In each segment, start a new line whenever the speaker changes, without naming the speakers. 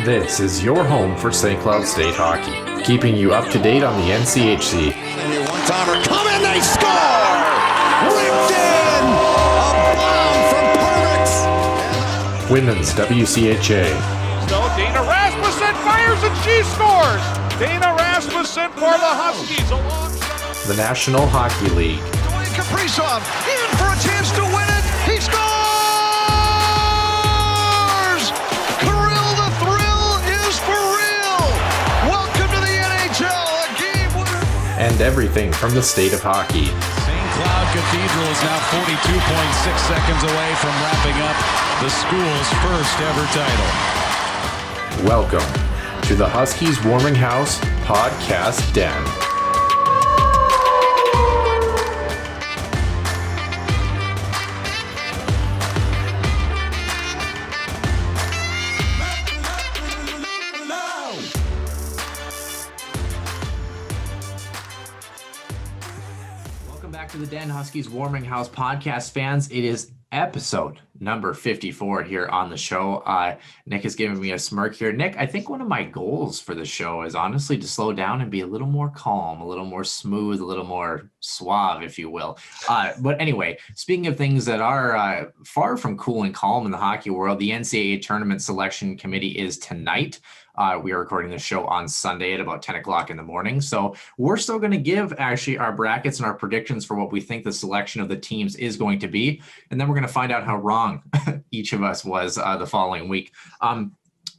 This is your home for St. Cloud State hockey, keeping you up to date on the NCHC.
One-timer coming, they score! Ripped in! A bomb from Permix!
Women's WCHA.
So Dana Rasmussen fires and she scores! Dana Rasmussen for the Huskies alongside
The National Hockey League.
Dwayne Kaprizov in for a chance to win it! He scores! Kirill, the thrill is for real! Welcome to the NHL, a game winner!
And everything from the state of hockey.
St. Cloud Cathedral is now 42.6 seconds away from wrapping up the school's first ever title.
Welcome to the Huskies Warming House Podcast Den.
Welcome back to the Den, Huskies Warming House Podcast fans. It is episode number 54 here on the show. Nick is giving me a smirk here. Nick, I think one of my goals for the show is honestly to slow down and be a little more calm, a little more smooth, a little more suave, if you will. But anyway, speaking of things that are far from cool and calm in the hockey world, the NCAA Tournament Selection Committee is tonight. We are recording the show on Sunday at about 10 o'clock in the morning. So we're still going to give actually our brackets and our predictions for what we think the selection of the teams is going to be. And then we're going to find out how wrong each of us was the following week.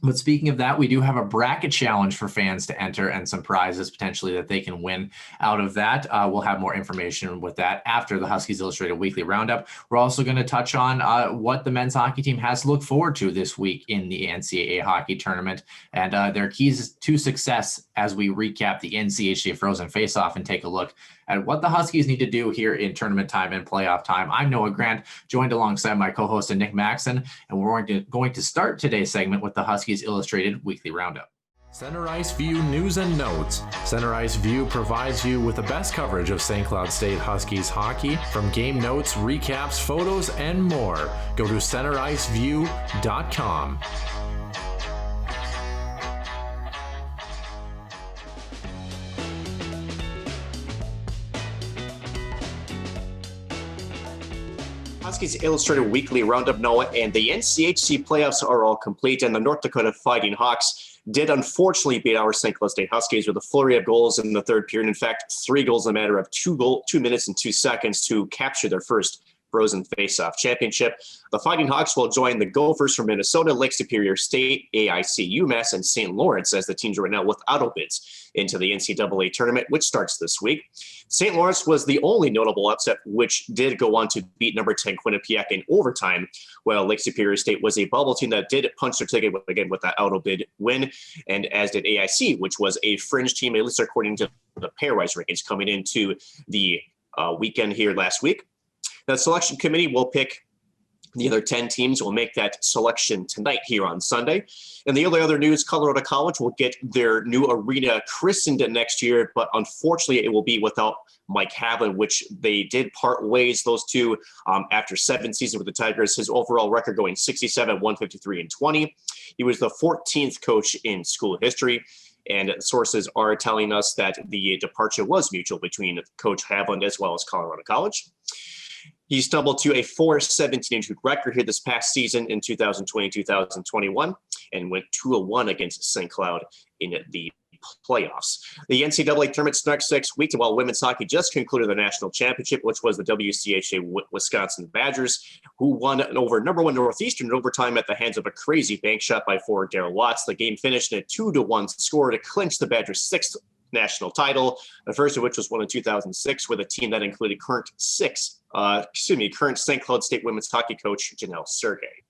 But speaking of that, we do have a bracket challenge for fans to enter and some prizes potentially that they can win out of that. We'll have more information with that after the Huskies Illustrated Weekly Roundup. We're also going to touch on what the men's hockey team has to look forward to this week in the NCAA hockey tournament and their keys to success as we recap the NCHC Frozen Face-Off and take a look at what the Huskies need to do here in tournament time and playoff time. I'm Noah Grant, joined alongside my co-host Nick Maxon, and we're going to start today's segment with the Huskies Illustrated Weekly Roundup.
CenterIceView News and Notes. CenterIceView provides you with the best coverage of St. Cloud State Huskies hockey, from game notes, recaps, photos, and more. Go to CenterIceView.com.
Huskies Illustrated Weekly Roundup, Noah, and the NCHC playoffs are all complete, and the North Dakota Fighting Hawks did unfortunately beat our St. Cloud State Huskies with a flurry of goals in the third period. In fact, 3 goals in a matter of 2 minutes and 2 seconds to capture their first Frozen Face-Off championship. The Fighting Hawks will join the Gophers from Minnesota, Lake Superior State, AIC, UMass, and St. Lawrence as the teams are right now with auto bids into the NCAA tournament, which starts this week. St. Lawrence was the only notable upset, which did go on to beat number 10 Quinnipiac in overtime, while Lake Superior State was a bubble team that did punch their ticket again with that auto bid win, and as did AIC, which was a fringe team, at least according to the pairwise rankings coming into the weekend here last week. The selection committee will pick the other 10 teams. Will make that selection tonight here on Sunday. And the only other news, Colorado College will get their new arena christened next year, but unfortunately it will be without Mike Havlin, which they did part ways, those two, after 7 seasons with the Tigers. His overall record going 67, 153, and 20. He was the 14th coach in school history. And sources are telling us that the departure was mutual between Coach Havlin as well as Colorado College. He stumbled to a 4-17 record here this past season in 2020-2021 and went 2-1 against St. Cloud in the playoffs. The NCAA tournament starts next week, and while women's hockey just concluded the national championship, which was the WCHA Wisconsin Badgers, who won over number 1 Northeastern in overtime at the hands of a crazy bank shot by forward Darryl Watts. The game finished in a 2-1 score to clinch the Badgers' 6th national title, the first of which was won in 2006 with a team that included current St. Cloud State women's hockey coach Janelle Sergey.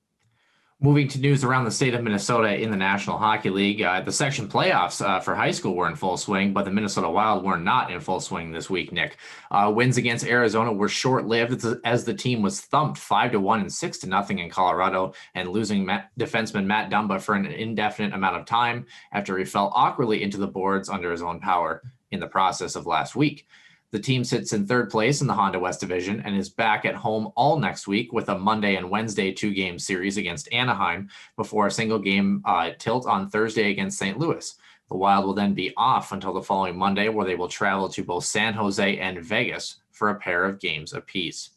Moving to news around the state of Minnesota in the National Hockey League, the section playoffs for high school were in full swing, but the Minnesota Wild were not in full swing this week, Nick. Wins against Arizona were short-lived as the team was thumped 5-1 and 6-0 in Colorado, and losing defenseman Matt Dumba for an indefinite amount of time after he fell awkwardly into the boards under his own power in the process of last week. The team sits in third place in the Honda West Division and is back at home all next week with a Monday and Wednesday 2-game series against Anaheim before a single game tilt on Thursday against St. Louis. The Wild will then be off until the following Monday, where they will travel to both San Jose and Vegas for a pair of games apiece.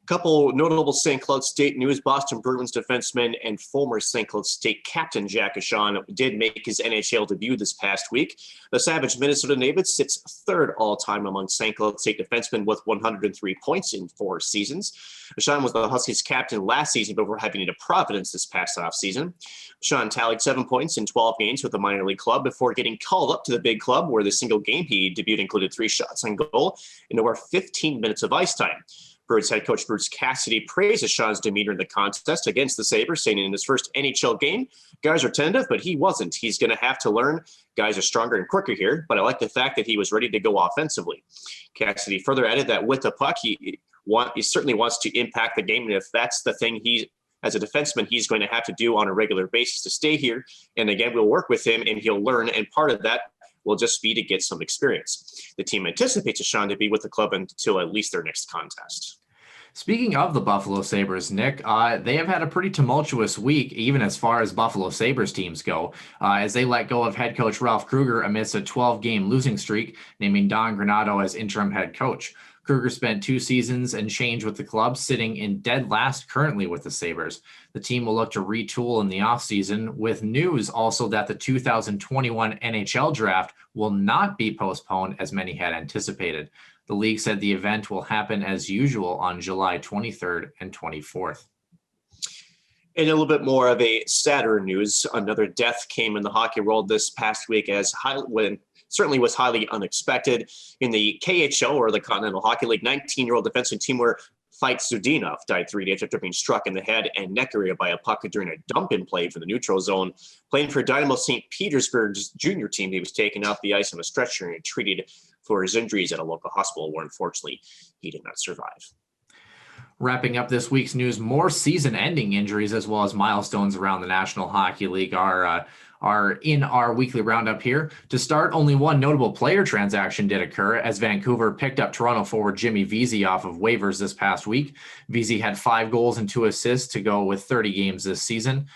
Couple notable St. Cloud State news. Boston Bruins defenseman and former St. Cloud State captain Jack Ncaa did make his NHL debut this past week. The Savage Minnesota native sits third all-time among St. Cloud State defensemen with 103 points in 4 seasons. Ncaa was the Huskies captain last season before heading to Providence this past offseason. Ncaa tallied 7 points in 12 games with the minor league club before getting called up to the big club, where the single game he debuted included 3 shots on goal and over 15 minutes of ice time. Bruins head coach Bruce Cassidy praised Ncaa's demeanor in the contest against the Sabres, saying in his first NHL game, guys are tentative, but he wasn't. He's going to have to learn. Guys are stronger and quicker here, but I like the fact that he was ready to go offensively. Cassidy further added that with the puck, he certainly wants to impact the game, and if that's the thing as a defenseman, he's going to have to do on a regular basis to stay here. And again, we'll work with him, and he'll learn, and part of that will just be to get some experience. The team anticipates Ncaa to be with the club until at least their next contest.
Speaking of the Buffalo Sabres, Nick, they have had a pretty tumultuous week, even as far as Buffalo Sabres teams go, as they let go of head coach Ralph Kruger amidst a 12-game losing streak, naming Don Granato as interim head coach. Kruger spent 2 seasons and change with the club, sitting in dead last currently with the Sabres. The team will look to retool in the offseason, with news also that the 2021 NHL draft will not be postponed as many had anticipated. The league said the event will happen as usual on July 23rd and 24th.
And a little bit more of a sadder news. Another death came in the hockey world this past week, certainly was highly unexpected. In the KHL, or the Continental Hockey League, 19-year-old defenseman Timur Fight-Zudinov died 3 days after being struck in the head and neck area by a puck during a dump-in play for the neutral zone. Playing for Dynamo St. Petersburg's junior team, he was taken off the ice on a stretcher and treated for his injuries at a local hospital, where unfortunately he did not survive.
Wrapping up this week's news, more season-ending injuries as well as milestones around the National Hockey League are in our weekly roundup here. To start, only one notable player transaction did occur, as Vancouver picked up Toronto forward Jimmy Vesey off of waivers this past week. Vesey had 5 goals and 2 assists to go with 30 games this season.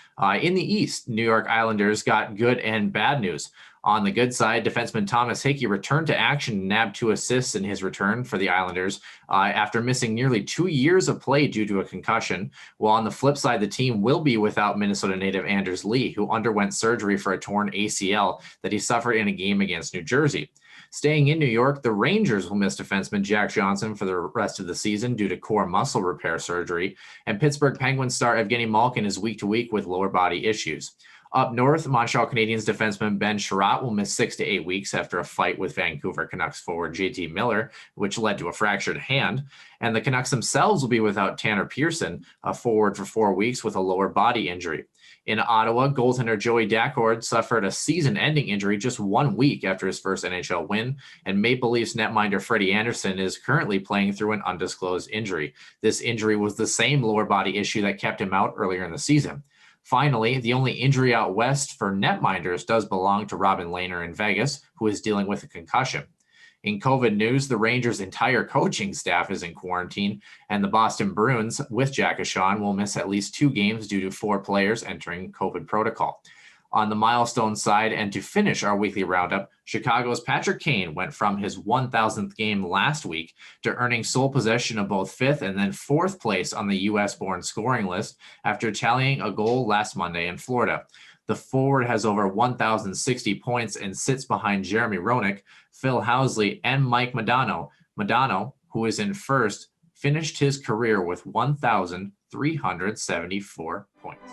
In the East, New York Islanders got good and bad news. On the good side, defenseman Thomas Hickey returned to action and nabbed 2 assists in his return for the Islanders after missing nearly 2 years of play due to a concussion. While on the flip side, the team will be without Minnesota native Anders Lee, who underwent surgery for a torn ACL that he suffered in a game against New Jersey. Staying in New York, the Rangers will miss defenseman Jack Johnson for the rest of the season due to core muscle repair surgery, and Pittsburgh Penguins star Evgeny Malkin is week to week with lower body issues. Up north, Montreal Canadiens defenseman Ben Sherratt will miss 6 to 8 weeks after a fight with Vancouver Canucks forward JT Miller, which led to a fractured hand. And the Canucks themselves will be without Tanner Pearson, a forward for 4 weeks with a lower body injury. In Ottawa, goaltender Joey Daccord suffered a season-ending injury just 1 week after his first NHL win, and Maple Leafs netminder Freddie Anderson is currently playing through an undisclosed injury. This injury was the same lower body issue that kept him out earlier in the season. Finally, the only injury out west for netminders does belong to Robin Lehner in Vegas, who is dealing with a concussion. In COVID news, the Rangers' entire coaching staff is in quarantine, and the Boston Bruins, with Jack Ncaa, will miss at least 2 games due to 4 players entering COVID protocol. On the milestone side, and to finish our weekly roundup, Chicago's Patrick Kane went from his 1,000th game last week to earning sole possession of both 5th and then 4th place on the U.S.-born scoring list after tallying a goal last Monday in Florida. The forward has over 1,060 points and sits behind Jeremy Roenick, Phil Housley, and Mike Modano. Modano, who is in first, finished his career with 1,374 points.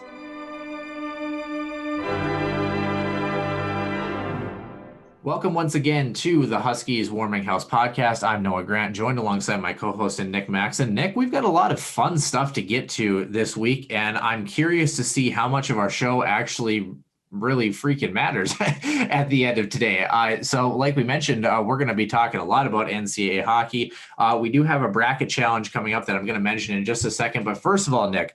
Welcome once again to the Huskies Warming House podcast. I'm Noah Grant, joined alongside my co-host and Nick Maxon. Nick, we've got a lot of fun stuff to get to this week, and I'm curious to see how much of our show actually really freaking matters at the end of today. So like we mentioned, we're going to be talking a lot about NCAA hockey. We do have a bracket challenge coming up that I'm going to mention in just a second. But first of all, Nick,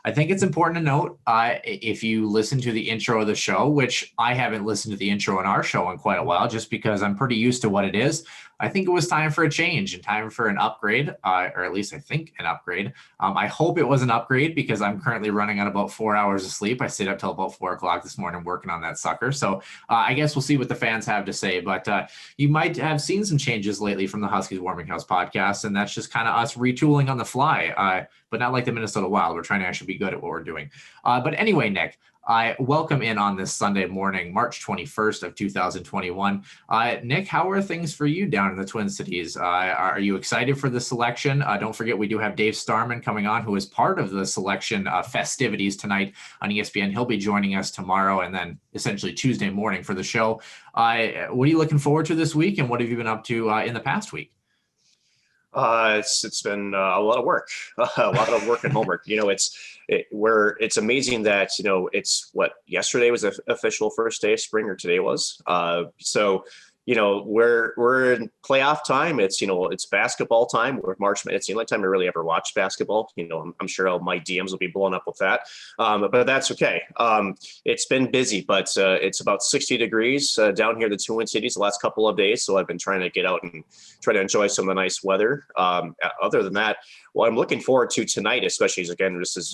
I think it's important to note, if you listen to the intro of the show, which I haven't listened to the intro in our show in quite a while, just because I'm pretty used to what it is. I think it was time for a change and time for an upgrade, or at least I think an upgrade. I hope it was an upgrade because I'm currently running on about 4 hours of sleep. I stayed up till about 4 o'clock this morning working on that sucker. So I guess we'll see what the fans have to say. But you might have seen some changes lately from the Huskies Warming House podcast, and that's just kind of us retooling on the fly, but not like the Minnesota Wild. We're trying to actually be good at what we're doing. But anyway, Nick, I welcome in on this Sunday morning, March 21st of 2021. Nick, how are things for you down in the Twin Cities? Are you excited for the selection? Don't forget, we do have Dave Starman coming on, who is part of the selection festivities tonight on ESPN. He'll be joining us tomorrow and then essentially Tuesday morning for the show. What are you looking forward to this week, and what have you been up to in the past week?
It's been a lot of work, and homework. It's amazing that, it's yesterday was the official first day of spring, or today was. So we're in playoff time. It's basketball time. We're March. It's the only time I really ever watched basketball. I'm sure all my DMs will be blown up with that. But that's okay. It's been busy, but it's about 60 degrees down here in the Twin Cities the last couple of days. So I've been trying to get out and try to enjoy some of the nice weather. Other than that, what I'm looking forward to tonight, especially as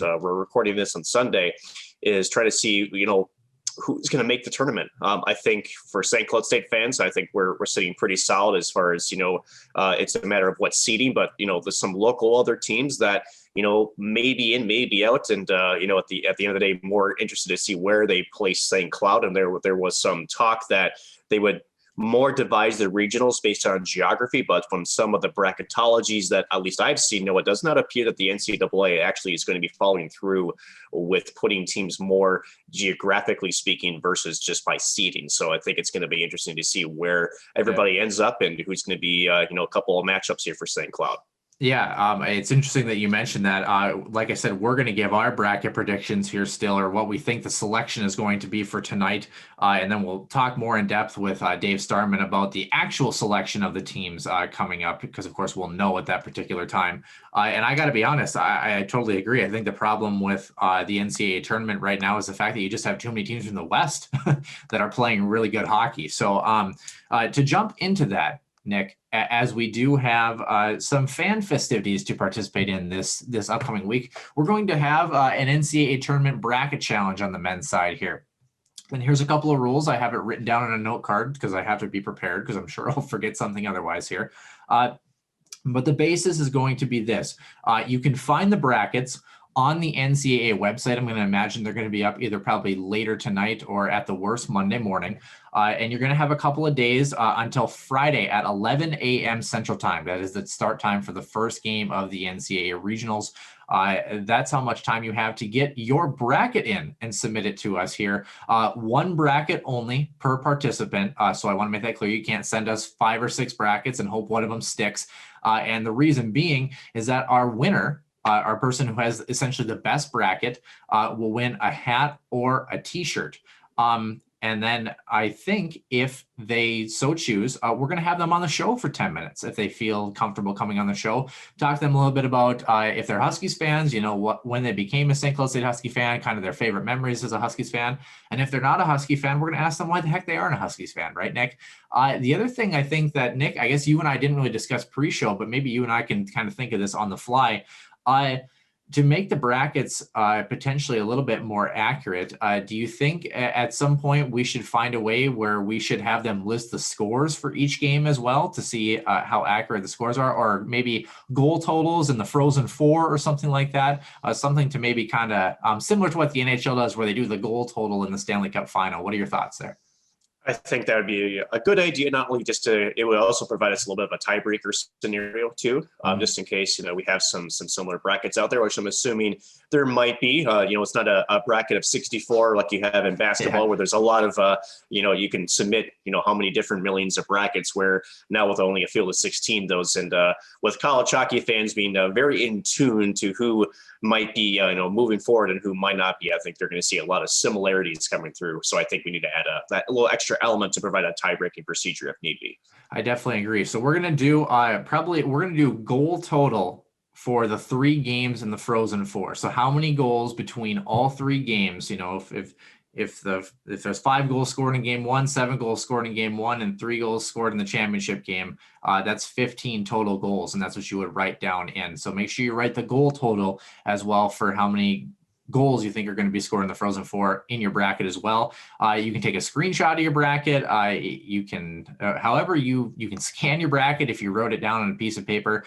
we're recording this on Sunday, is try to see, who's going to make the tournament. I think for St. Cloud State fans, I think we're sitting pretty solid as far as, it's a matter of what seeding, but, there's some local other teams that, maybe in, maybe out. And, at the end of the day, more interested to see where they place St. Cloud. And there was some talk that they would more devise the regionals based on geography, but from some of the bracketologies that at least I've seen, it does not appear that the NCAA actually is going to be following through with putting teams more geographically speaking versus just by seeding. So I think it's going to be interesting to see where everybody ends up and who's going to be, a couple of matchups here for St. Cloud.
Yeah, it's interesting that you mentioned that. Like I said, we're going to give our bracket predictions here still, or what we think the selection is going to be for tonight. And then we'll talk more in depth with Dave Starman about the actual selection of the teams coming up, because, of course, we'll know at that particular time. And I got to be honest, I totally agree. I think the problem with the NCAA tournament right now is the fact that you just have too many teams from the West that are playing really good hockey. So to jump into that, Nick, as we do have some fan festivities to participate in this upcoming week, we're going to have an NCAA tournament bracket challenge on the men's side here. And here's a couple of rules. I have it written down on a note card because I have to be prepared, because I'm sure I'll forget something otherwise here. But the basis is going to be this. You can find the brackets on the NCAA website. I'm going to imagine they're going to be up either probably later tonight or at the worst Monday morning. And you're going to have a couple of days until Friday at 11 a.m. Central Time. That is the start time for the first game of the NCAA regionals. That's how much time you have to get your bracket in and submit it to us here. One bracket only per participant. So I want to make that clear. You can't send us 5 or 6 brackets and hope one of them sticks. And the reason being is that our winner, our person who has essentially the best bracket, will win a hat or a t-shirt. And then I think if they so choose, we're going to have them on the show for 10 minutes if they feel comfortable coming on the show. Talk to them a little bit about if they're Huskies fans, when they became a St. Cloud State Husky fan, kind of their favorite memories as a Huskies fan. And if they're not a Husky fan, we're going to ask them why the heck they aren't a Huskies fan, right, Nick? The other thing I think that, Nick, I guess you and I didn't really discuss pre-show, but maybe you and I can kind of think of this on the fly. To make the brackets potentially a little bit more accurate, do you think at some point we should find a way where we should have them list the scores for each game as well to see how accurate the scores are, or maybe goal totals in the Frozen Four or something like that? Something to maybe kind of similar to what the NHL does, where they do the goal total in the Stanley Cup final. What are your thoughts there?
I think that would be a good idea, not only it would also provide us a little bit of a tiebreaker scenario too, just in case, we have some similar brackets out there, which I'm assuming there might be. It's not a bracket of 64 like you have in basketball, where there's a lot of, you can submit, how many different millions of brackets, where now with only a field of 16, those, and with college hockey fans being very in tune to who might be, moving forward and who might not be, I think they're going to see a lot of similarities coming through. So I think we need to add that little extra element to provide a tie-breaking procedure if need be.
I definitely agree. So we're going to do we're going to do goal total for the 3 games in the Frozen Four. So how many goals between all 3 games, if if there's 5 goals scored in game 1, 7 goals scored in game 1, and 3 goals scored in the championship game, that's 15 total goals, and that's what you would write down in. So make sure you write the goal total as well for how many goals you think are going to be scored in the Frozen Four in your bracket as well. You can take a screenshot of your bracket. You can, however, you can scan your bracket if you wrote it down on a piece of paper.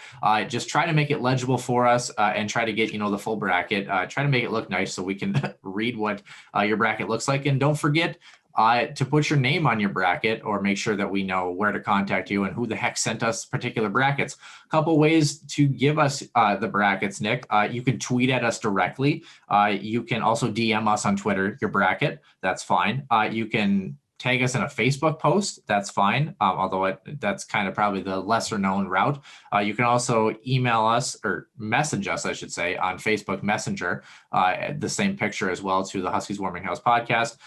Just try to make it legible for us and try to get, the full bracket. Try to make it look nice so we can read what your bracket looks like. And don't forget to put your name on your bracket, or make sure that we know where to contact you and who the heck sent us particular brackets. A couple ways to give us the brackets, Nick. You can tweet at us directly. You can also DM us on Twitter, your bracket. That's fine. You can tag us in a Facebook post. That's fine. Although that's kind of probably the lesser known route. You can also email us, or message us, I should say, on Facebook Messenger, the same picture as well, to the Huskies Warming House podcast,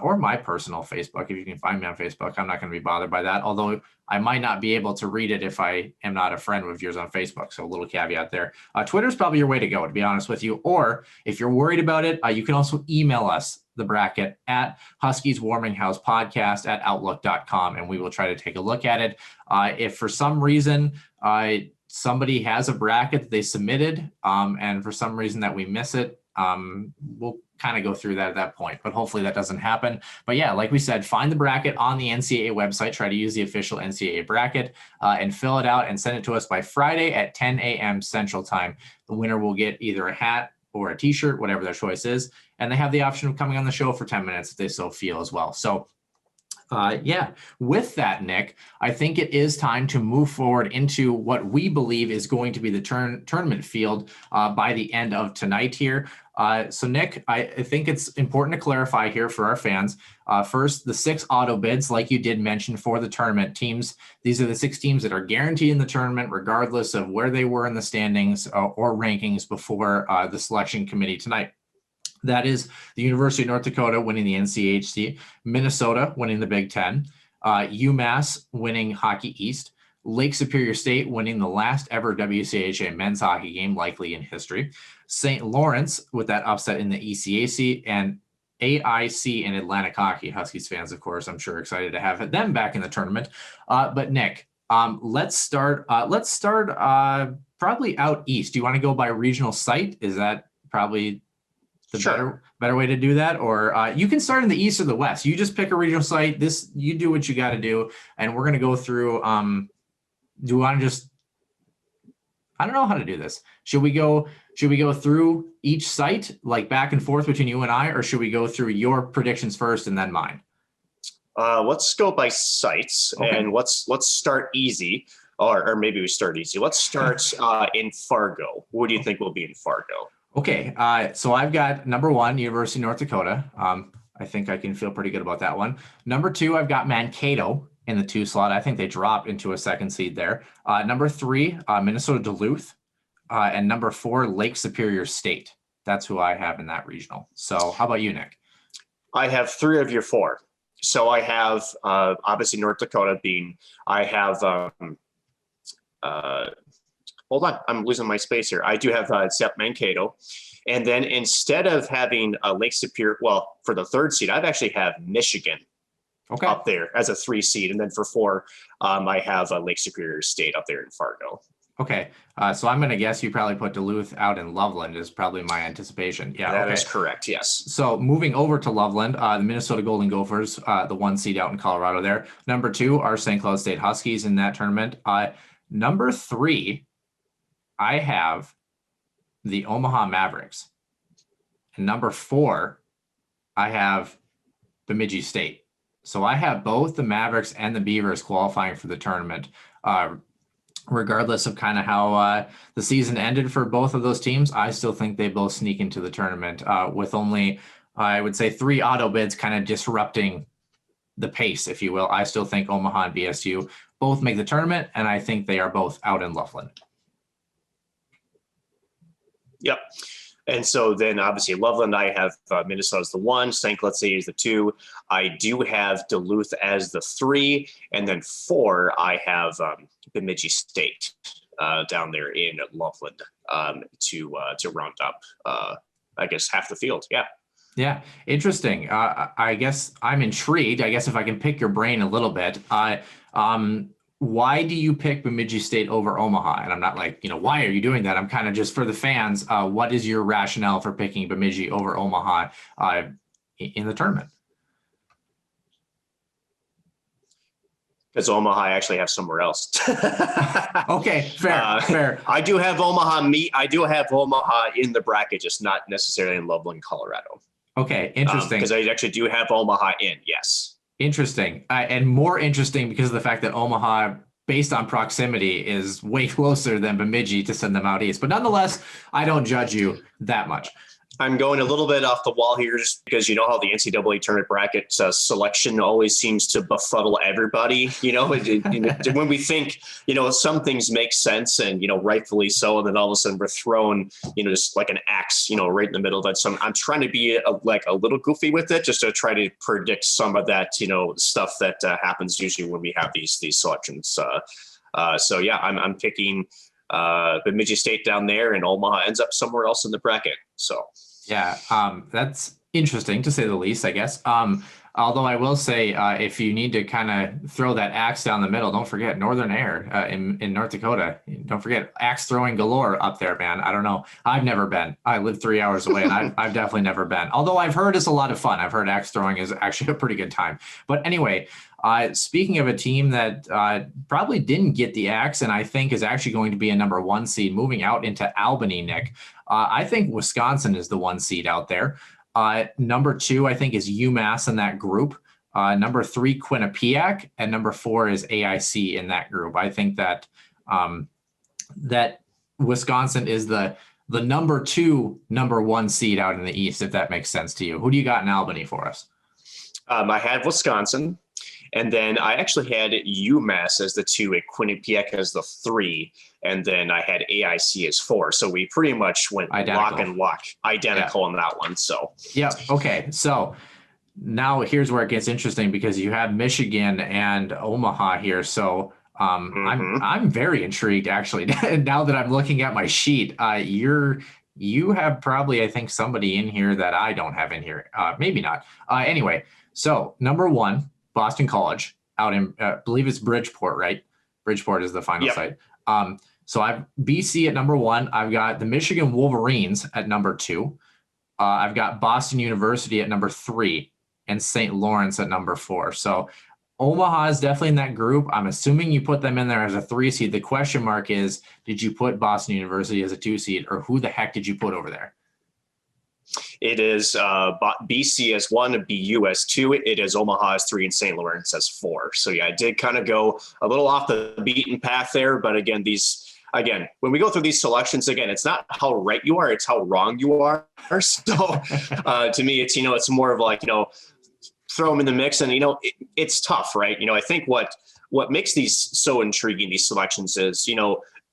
or my personal Facebook. If you can find me on Facebook, I'm not going to be bothered by that. Although I might not be able to read it if I am not a friend of yours on Facebook. So a little caveat there. Twitter is probably your way to go, to be honest with you. Or if you're worried about it, you can also email us the bracket at Huskies Warming House podcast at outlook.com, and we will try to take a look at it. If for some reason somebody has a bracket that they submitted, and for some reason that we miss it, we'll kind of go through that at that point, but hopefully that doesn't happen. But yeah, like we said, find the bracket on the NCAA website, try to use the official NCAA bracket, and fill it out and send it to us by Friday at 10 a.m. Central Time. The winner will get either a hat or a t-shirt, whatever their choice is. And they have the option of coming on the show for 10 minutes if they so feel as well. So yeah, with that, Nick, I think it is time to move forward into what we believe is going to be the tournament field by the end of tonight here. So Nick, I think it's important to clarify here for our fans. First, the 6 auto bids, like you did mention, for the tournament teams. These are the 6 teams that are guaranteed in the tournament, regardless of where they were in the standings or rankings before the selection committee tonight. That is the University of North Dakota winning the NCHC, Minnesota winning the Big Ten, UMass winning Hockey East, Lake Superior State winning the last ever WCHA men's hockey game, likely in history, St. Lawrence with that upset in the ECAC, and AIC and Atlantic Hockey. Huskies fans, of course, I'm sure excited to have them back in the tournament. But Nick, let's start probably out east. Do you want to go by regional site? Is that probably the better way to do that? Or you can start in the east or the west. You just pick a regional site. You do what you got to do, and we're going to go through. Do you want to just? I don't know how to do this. Should we go through each site, like back and forth between you and I, or should we go through your predictions first and then mine?
Let's go by sites,
Okay.
and let's start easy, or maybe we start easy. Let's start in Fargo. What do you think will be in Fargo?
Okay, so I've got number 1, University of North Dakota. I think I can feel pretty good about that one. Number 2, I've got Mankato in the 2 slot. I think they drop into a 2nd seed there. Number 3, Minnesota Duluth. And number 4, Lake Superior State. That's who I have in that regional. So how about you, Nick?
I have 3 of your 4. So I have obviously North Dakota I have hold on, I'm losing my space here. I do have Mankato. And then instead of having Lake Superior, well, for the 3rd seed, I've actually have Michigan up there as a 3 seed. And then for 4, I have Lake Superior State up there in Fargo.
Okay, so I'm going to guess you probably put Duluth out in Loveland is probably my anticipation. Yeah,
that is correct, yes.
So moving over to Loveland, the Minnesota Golden Gophers, the 1 seed out in Colorado there. Number 2 are St. Cloud State Huskies in that tournament. Number 3, I have the Omaha Mavericks. And number 4, I have Bemidji State. So I have both the Mavericks and the Beavers qualifying for the tournament. Regardless of kind of how the season ended for both of those teams, I still think they both sneak into the tournament with only, I would say, 3 auto bids kind of disrupting the pace, if you will. I still think Omaha and BSU both make the tournament, and I think they are both out in Loveland.
Yep. And so then obviously Loveland, I have Minnesota as the 1, St. Cloud State is the 2. I do have Duluth as the 3. And then 4, I have Bemidji State down there in Loveland to round up, I guess, half the field. Yeah.
Yeah, interesting. I guess I'm intrigued. I guess if I can pick your brain a little bit, why do you pick Bemidji State over Omaha? And I'm not like, why are you doing that? I'm kind of just for the fans. What is your rationale for picking Bemidji over Omaha in the tournament?
Because Omaha I actually have somewhere else.
Okay, fair.
I do have Omaha in the bracket, just not necessarily in Loveland, Colorado.
Okay, interesting.
Because I actually do have Omaha in, yes.
Interesting. And more interesting because of the fact that Omaha, based on proximity, is way closer than Bemidji to send them out east. But nonetheless, I don't judge you that much.
I'm going a little bit off the wall here just because you know how the NCAA tournament bracket selection always seems to befuddle everybody. When we think, some things make sense and, rightfully so, and then all of a sudden we're thrown, just like an axe, right in the middle of that. So I'm trying to be a little goofy with it just to try to predict some of that, stuff that happens usually when we have these selections. So yeah, I'm picking Bemidji State down there, and Omaha ends up somewhere else in the bracket. So
yeah, that's interesting to say the least, I guess. Although I will say, if you need to kind of throw that axe down the middle, don't forget Northern Air in North Dakota. Don't forget axe throwing galore up there, man. I don't know. I've never been. I live 3 hours away, and I've definitely never been. Although I've heard it's a lot of fun. I've heard axe throwing is actually a pretty good time. But anyway, speaking of a team that probably didn't get the axe, and I think is actually going to be a number 1 seed moving out into Albany, Nick. I think Wisconsin is the 1 seed out there. Number 2, I think, is UMass in that group. Number 3, Quinnipiac, and number 4 is AIC in that group. I think that that Wisconsin is the number 2, number 1 seed out in the East, if that makes sense to you. Who do you got in Albany for us?
I had Wisconsin, and then I actually had UMass as the 2, and Quinnipiac as the 3, and then I had AIC as 4. So we pretty much went identical on that one. So
yeah, okay. So now here's where it gets interesting because you have Michigan and Omaha here. So I'm very intrigued actually. Now that I'm looking at my sheet, you have probably, I think, somebody in here that I don't have in here. Maybe not. Anyway, so number 1. Boston College out in, I believe it's Bridgeport, right? Bridgeport is the final site. So I've BC at number 1. I've got the Michigan Wolverines at number 2. I've got Boston University at number 3 and St. Lawrence at number 4. So Omaha is definitely in that group. I'm assuming you put them in there as a 3 seed. The question mark is, did you put Boston University as a 2 seed, or who the heck did you put over there?
It is BC as 1, BU as 2. It is Omaha as 3, and St. Lawrence as 4. So yeah, I did kind of go a little off the beaten path there. But again, when we go through these selections, again, it's not how right you are, it's how wrong you are. So to me, it's, it's more of like, throw them in the mix, and, it's tough, right? I think what makes these so intriguing, these selections, is,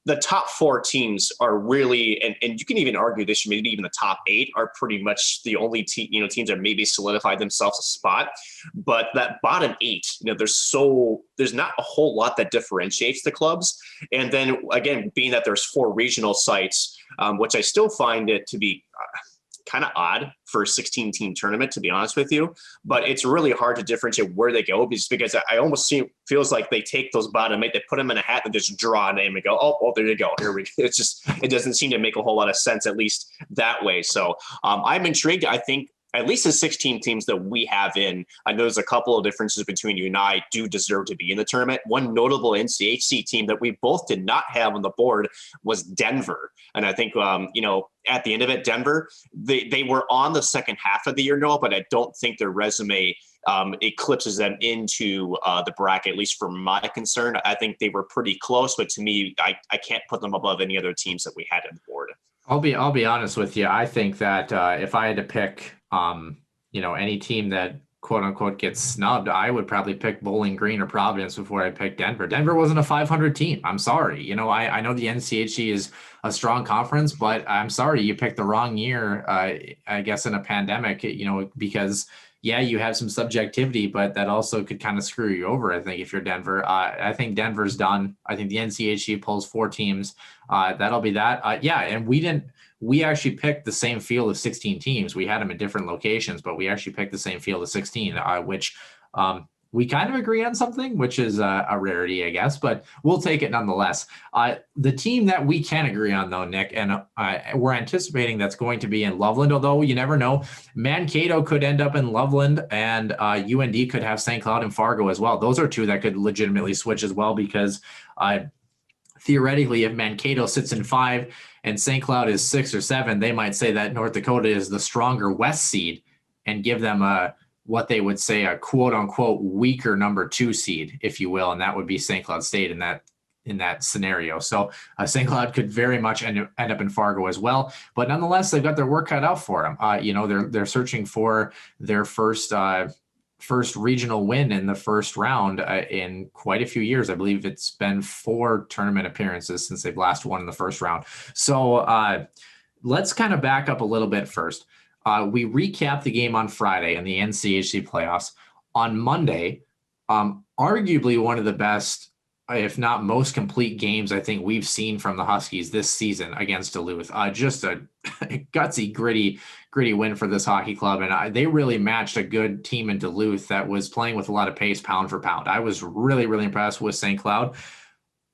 the top 4 teams are really, and you can even argue this, maybe even the top 8 are pretty much the only teams that maybe solidified themselves a spot. But that bottom 8, there's not a whole lot that differentiates the clubs. And then again, being that there's 4 regional sites, which I still find it to be kind of odd for a 16-team tournament, to be honest with you. But it's really hard to differentiate where they go, because I almost feels like they take those bottom 8, they put them in a hat and just draw a name and go, oh, there you go. Here we go. It doesn't seem to make a whole lot of sense, at least that way. So I'm intrigued. I think at least the 16 teams that we have in, I know there's a couple of differences between you and I, do deserve to be in the tournament. One notable NCHC team that we both did not have on the board was Denver. And I think, at the end of it, Denver, they were on the second half of the year, Noah, but I don't think their resume eclipses them into the bracket, at least from my concern. I think they were pretty close, but to me, I can't put them above any other teams that we had on the board.
I'll be honest with you. I think that if I had to pick, any team that quote unquote gets snubbed, I would probably pick Bowling Green or Providence before I pick Denver. Denver wasn't a 500 team. I'm sorry. I know the NCHC is a strong conference, but I'm sorry you picked the wrong year. I guess in a pandemic, because yeah, you have some subjectivity, but that also could kind of screw you over, I think, if you're Denver. I think Denver's done. I think the NCHC pulls 4 teams. That'll be that. Yeah, and we actually picked the same field of 16 teams. We had them at different locations, but we actually picked the same field of 16, which we kind of agree on something, which is a rarity, I guess, but we'll take it nonetheless. The team that we can agree on, though, Nick, and we're anticipating that's going to be in Loveland, although you never know. Mankato could end up in Loveland, and UND could have St. Cloud and Fargo as well. Those are 2 that could legitimately switch as well, because theoretically, if Mankato sits in 5 and St. Cloud is 6 or 7, they might say that North Dakota is the stronger West seed and give them what they would say a quote unquote weaker number 2 seed, if you will. And that would be St. Cloud State in that scenario. So St. Cloud could very much end up in Fargo as well, but nonetheless, they've got their work cut out for them. They're searching for their first regional win in the first round in quite a few years. I believe it's been 4 tournament appearances since they've last won in the first round. So let's kind of back up a little bit first. We recapped the game on Friday in the NCHC playoffs. On Monday, arguably one of the best, if not most complete games I think we've seen from the Huskies this season against Duluth. Just a gutsy, gritty win for this hockey club. And they really matched a good team in Duluth that was playing with a lot of pace, pound for pound. I was really, really impressed with St. Cloud.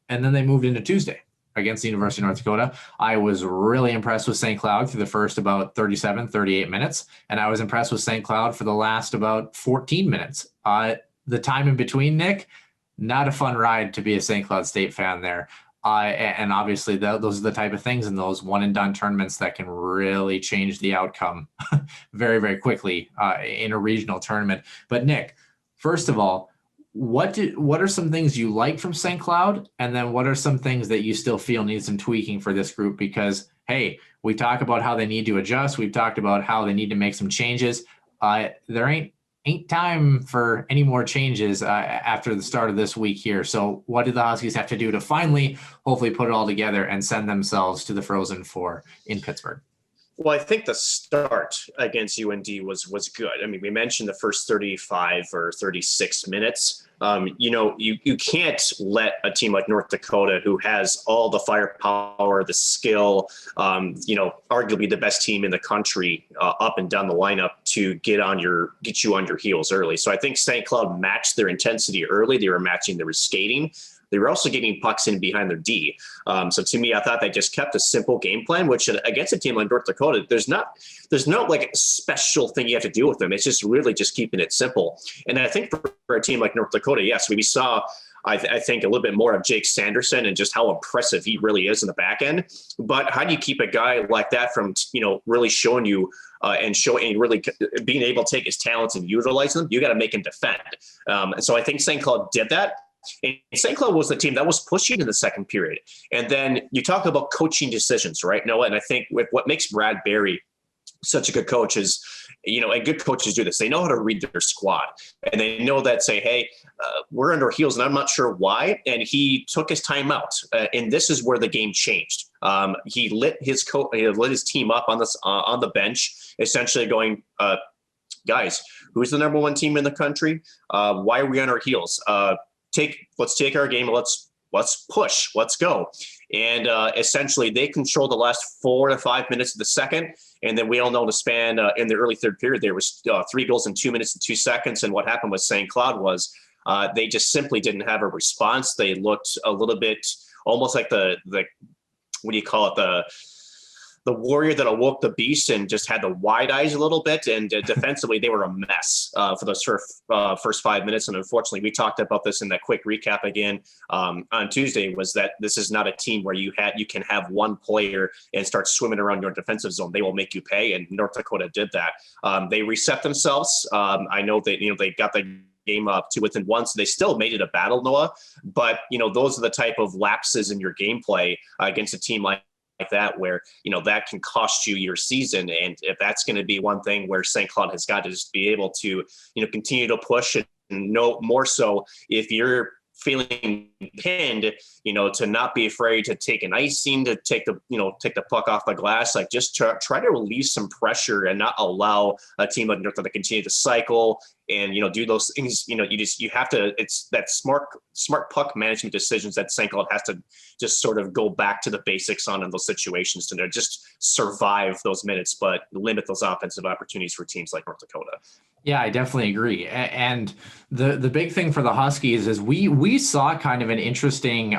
And then they moved into Tuesday against the University of North Dakota. I was really impressed with St. Cloud through the first about 37, 38 minutes. And I was impressed with St. Cloud for the last about 14 minutes. The time in between, Nick, not a fun ride to be a St. Cloud State fan there. And obviously those are the type of things in those one and done tournaments that can really change the outcome very, very quickly in a regional tournament. But Nick, first of all, what are some things you like from St. Cloud? And then what are some things that you still feel need some tweaking for this group? Because, hey, we talk about how they need to adjust. We've talked about how they need to make some changes. There ain't time for any more changes after the start of this week here. So what do the Huskies have to do to finally, hopefully, put it all together and send themselves to the Frozen Four in Pittsburgh?
Well, I think the start against UND was good. I mean, we mentioned the first 35 or 36 minutes. You can't let a team like North Dakota, who has all the firepower, the skill, arguably the best team in the country, up and down the lineup, to get you on your heels early. So I think St. Cloud matched their intensity early. They were matching their skating. They were also getting pucks in behind their D. So to me, I thought they just kept a simple game plan, which against a team like North Dakota, there's no like special thing you have to do with them. It's just really just keeping it simple. And I think for a team like North Dakota, yes, we saw, I think, a little bit more of Jake Sanderson and just how impressive he really is in the back end. But how do you keep a guy like that from, really showing you and really being able to take his talents and utilize them? You got to make him defend. And so I think St. Cloud did that. And St. Cloud was the team that was pushing in the second period. And then you talk about coaching decisions, right, Noah? And I think with what makes Brad Berry such a good coach is, and good coaches do this. They know how to read their squad, and they know that, say, hey, we're under heels, and I'm not sure why. And he took his time out, and this is where the game changed. He lit his team up on the bench, essentially going, guys, who's the number 1 team in the country? Why are we on our heels? Let's take our game. Let's push. Let's go. And essentially, they controlled the last 4 to 5 minutes of the second. And then we all know the span in the early third period, there was 3 goals in 2 minutes and 2 seconds. And what happened with St. Cloud was they just simply didn't have a response. They looked a little bit almost like the what do you call it? The warrior that awoke the beast and just had the wide eyes a little bit. And defensively, they were a mess for those first 5 minutes. And unfortunately, we talked about this in that quick recap again on Tuesday, was that this is not a team where you can have one player and start swimming around your defensive zone. They will make you pay. And North Dakota did that. They reset themselves. I know that, they got the game up to within 1, so they still made it a battle, Noah. But, those are the type of lapses in your gameplay against a team like that, where that can cost you your season. And if that's going to be one thing where St. Cloud has got to just be able to continue to push, and no more so if you're feeling pinned, to not be afraid to take an icing, to take the puck off the glass, like just try to release some pressure and not allow a team like North to continue to cycle and, do those things. You have to, it's that smart puck management decisions that St. Cloud has to just sort of go back to the basics on in those situations to just survive those minutes, but limit those offensive opportunities for teams like North Dakota.
Yeah, I definitely agree. And the big thing for the Huskies is we saw kind of an interesting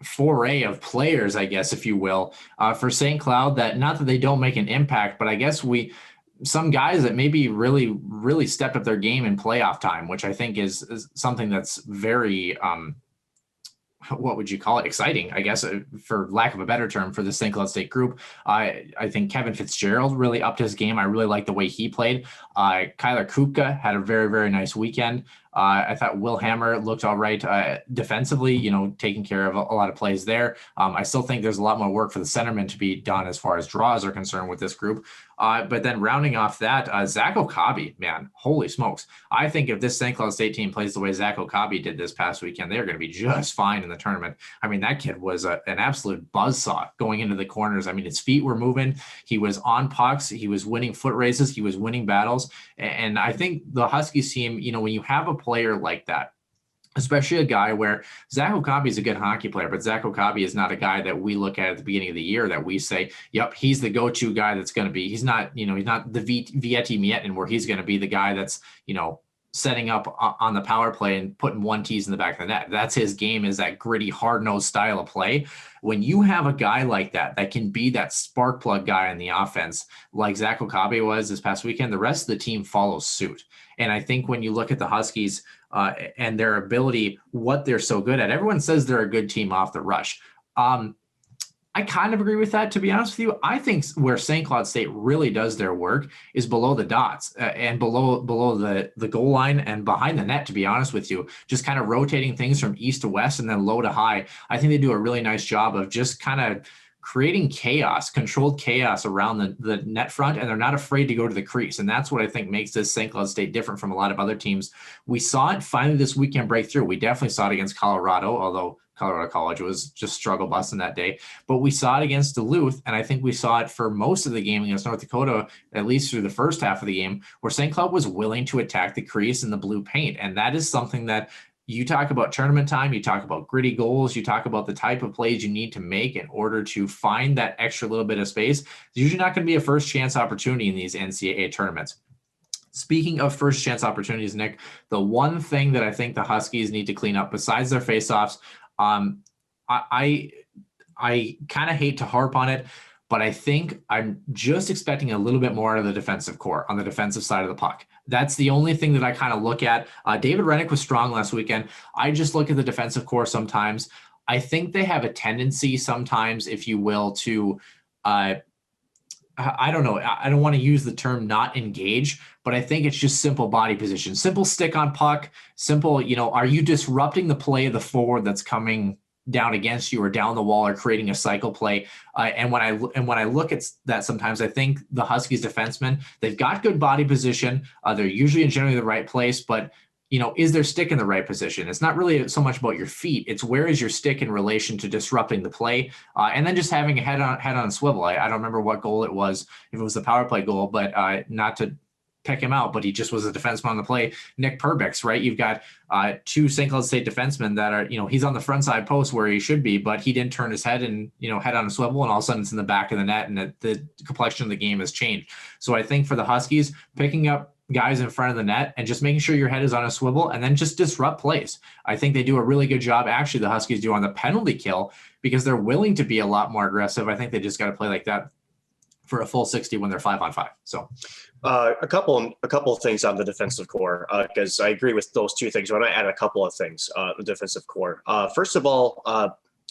foray of players, I guess, if you will, for St. Cloud, that not that they don't make an impact, but I guess some guys that maybe really, really stepped up their game in playoff time, which I think is something that's very what would you call it? Exciting, I guess, for lack of a better term, for the St. Cloud State group. I think Kevin Fitzgerald really upped his game. I really like the way he played. Kyler Kupka had a very, very nice weekend. I thought Will Hammer looked all right defensively, taking care of a lot of plays there. I still think there's a lot more work for the centermen to be done as far as draws are concerned with this group. But then rounding off that, Zach Okabe, man, holy smokes. I think if this St. Cloud State team plays the way Zach Okabe did this past weekend, they're going to be just fine in the tournament. I mean, that kid was an absolute buzzsaw going into the corners. I mean, his feet were moving. He was on pucks. He was winning foot races. He was winning battles. And I think the Huskies team, when you have a player like that, especially a guy where Zach Okabe is a good hockey player, but Zach Okabe is not a guy that we look at the beginning of the year that we say, yep, he's the go-to guy that's going to be, he's not the Vieti Mietin where he's going to be the guy that's, setting up on the power play and putting 1-Ts in the back of the net. That's his game, is that gritty, hard-nosed style of play. When you have a guy like that can be that spark plug guy in the offense, like Zach Okabe was this past weekend, the rest of the team follows suit. And I think when you look at the Huskies and their ability, what they're so good at, everyone says they're a good team off the rush. I kind of agree with that, to be honest with you. I think where St. Cloud State really does their work is below the dots and below the goal line and behind the net, to be honest with you, just kind of rotating things from east to west and then low to high. I think they do a really nice job of just kind of creating controlled chaos around the net front, and they're not afraid to go to the crease. And that's what I think makes this St. Cloud State different from a lot of other teams. We saw it finally this weekend break through. We definitely saw it against Colorado, although Colorado College was just struggle busting that day. But we saw it against Duluth, and I think we saw it for most of the game against North Dakota, at least through the first half of the game, where St. Cloud was willing to attack the crease and the blue paint. And that is something that you talk about tournament time, you talk about gritty goals, you talk about the type of plays you need to make in order to find that extra little bit of space. It's usually not going to be a first chance opportunity in these NCAA tournaments. Speaking of first chance opportunities, Nick, the one thing that I think the Huskies need to clean up besides their faceoffs, I kind of hate to harp on it, but I think I'm just expecting a little bit more out of the defensive core on the defensive side of the puck. That's the only thing that I kind of look at. David Rennick was strong last weekend. I just look at the defensive core sometimes. I think they have a tendency sometimes, if you will, to I don't know. I don't want to use the term not engage, but I think it's just simple body position, simple stick on puck, simple, are you disrupting the play of the forward that's coming down against you or down the wall or creating a cycle play? And when I look at that, sometimes I think the Huskies defensemen, they've got good body position. They're usually in generally the right place, but is their stick in the right position? It's not really so much about your feet. It's where is your stick in relation to disrupting the play, and then just having a head on swivel. I don't remember what goal it was, if it was the power play goal, but not to pick him out, but he just was a defenseman on the play. Nick Perbix, right? You've got two St. Cloud State defensemen that are, he's on the front side post where he should be, but he didn't turn his head and, head on a swivel, and all of a sudden it's in the back of the net, and the complexion of the game has changed. So I think for the Huskies, picking up guys in front of the net and just making sure your head is on a swivel and then just disrupt plays. I think they do a really good job. Actually, the Huskies do on the penalty kill because they're willing to be a lot more aggressive. I think they just got to play like that for a full 60 when they're 5-on-5. So
a couple of things on the defensive core, because I agree with those two things. I want to add a couple of things, the defensive core. First of all,